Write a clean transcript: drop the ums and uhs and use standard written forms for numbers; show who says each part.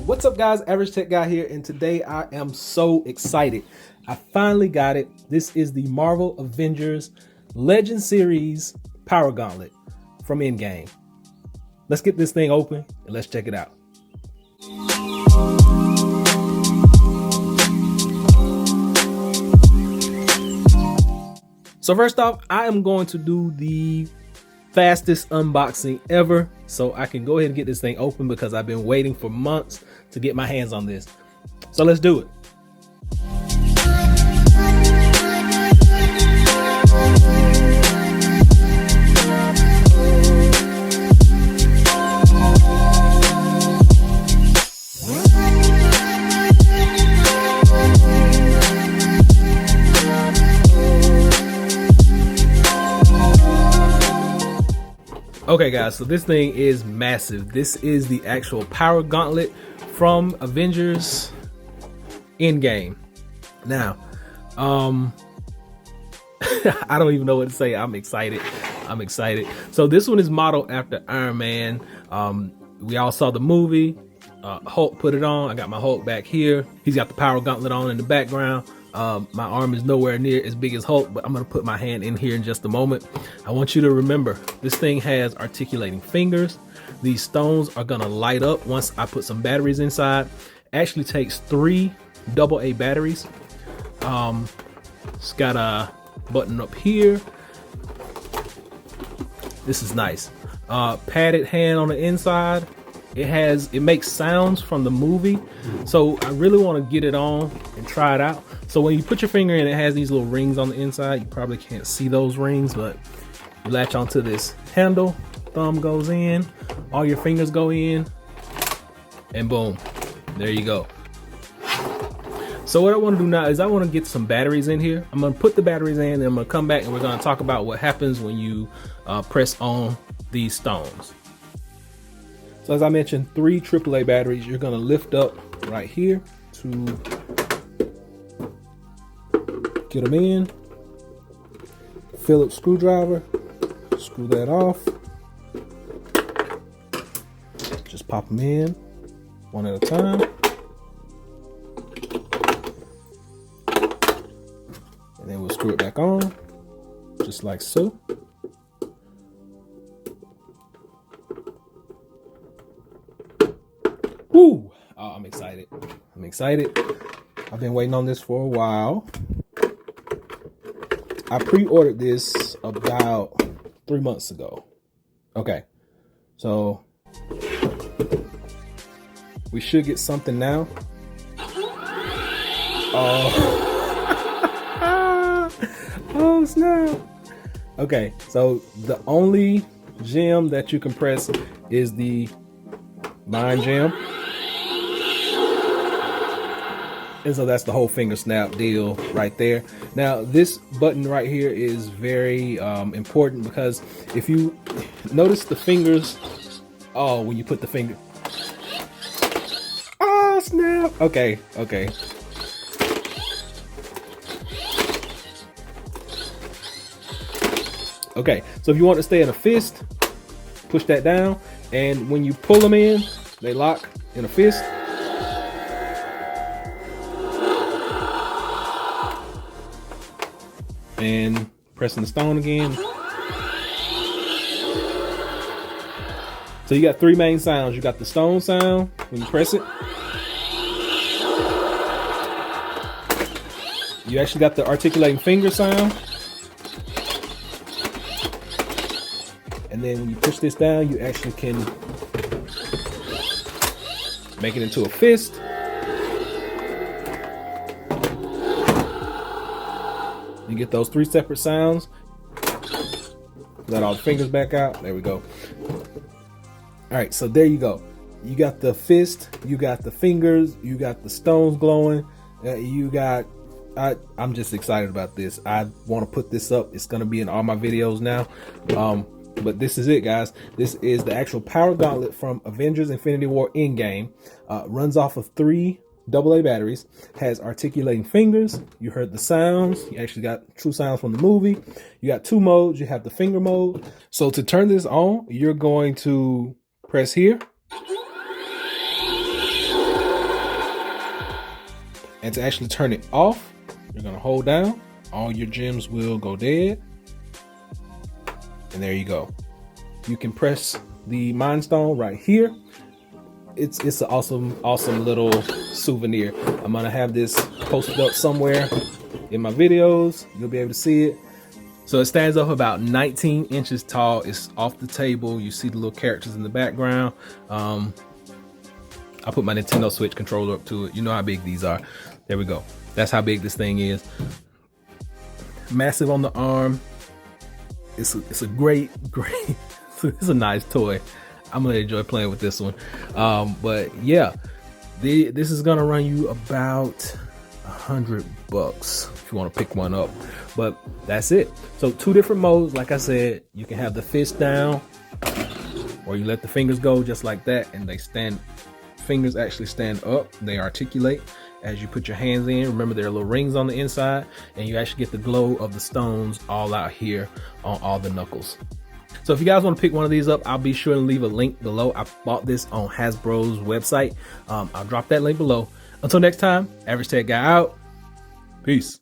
Speaker 1: What's up, guys? Average Tech Guy here, and today I am so excited. I finally got it. This is the Marvel Avengers Legend Series Power Gauntlet from Endgame. Let's get this thing open and let's check it out. So first off, I am going to do the fastest unboxing ever so I can go ahead and get this thing open because I've been waiting for months to get my hands on this. So let's do it. Okay guys, so this thing is massive. This is the actual Power Gauntlet from Avengers Endgame. Now, I don't even know what to say. I'm excited. So this one is modeled after Iron Man. We all saw the movie. Hulk put it on. I got my Hulk back here. He's got the Power Gauntlet on in the background. My arm is nowhere near as big as Hulk, but I'm going to put my hand in here in just a moment. I want you to remember, this thing has articulating fingers. These stones are going to light up once I put some batteries inside. Actually takes 3 AA batteries. It's got a button up here. This is nice. Padded hand on the inside. It makes sounds from the movie, so I really want to get it on and try it out. So when you put your finger in, it has these little rings on the inside. You probably can't see those rings, but you latch onto this handle, thumb goes in, all your fingers go in, and boom, there you go. So what I want to do now is I want to get some batteries in here. I'm going to put the batteries in, and I'm going to come back and we're going to talk about what happens when you press on these stones. So as I mentioned, 3 AAA batteries. You're going to lift up right here to get them in. Phillips screwdriver, screw that off. Just pop them in one at a time. And then we'll screw it back on, just like so. Woo! Oh, I'm excited. I've been waiting on this for a while. I pre-ordered this about 3 months ago. Okay, so we should get something now. Oh, oh snap. Okay, so the only gem that you can press is the Mind Gem. And so that's the whole finger snap deal right there. Now this button right here is very important because if you notice the fingers, oh, when you put the finger, oh snap. Okay. So if you want to stay in a fist, push that down, and when you pull them in, they lock in a fist. And pressing the stone again. So you got 3 main sounds. You got the stone sound when you press it. You actually got the articulating finger sound. And then when you push this down, you actually can make it into a fist. You get those 3 separate sounds. Let all the fingers back out. There we go. All right, so there you go. You got the fist, you got the fingers, you got the stones glowing. I'm just excited about this. I want to put this up. It's going to be in all my videos now. But this is it, guys. This is the actual Power Gauntlet from Avengers Infinity War Endgame. Runs off of 3 AA batteries, has articulating fingers. You heard the sounds. You actually got true sounds from the movie. You got 2 modes. You have the finger mode. So to turn this on, you're going to press here. And to actually turn it off, you're gonna hold down. All your gems will go dead. And there you go. You can press the Mind Stone right here. It's an awesome little souvenir. I'm gonna have this posted up somewhere in my videos. You'll be able to see it. So it stands up about 19 inches tall. It's off the table. You see the little characters in the background. I put my Nintendo Switch controller up to it. You know how big these are. There we go. That's how big this thing is. Massive on the arm. It's a great, it's a nice toy. I'm gonna enjoy playing with this one. But yeah, this is gonna run you about $100 if you want to pick one up. But that's it. So 2 different modes. Like I said, you can have the fist down, or you let the fingers go just like that, and they stand. Fingers actually stand up. They articulate as you put your hands in. Remember, there are little rings on the inside, and you actually get the glow of the stones all out here on all the knuckles. So if you guys want to pick one of these up, I'll be sure to leave a link below. I bought this on Hasbro's website. I'll drop that link below. Until next time, Average Tech Guy out. Peace.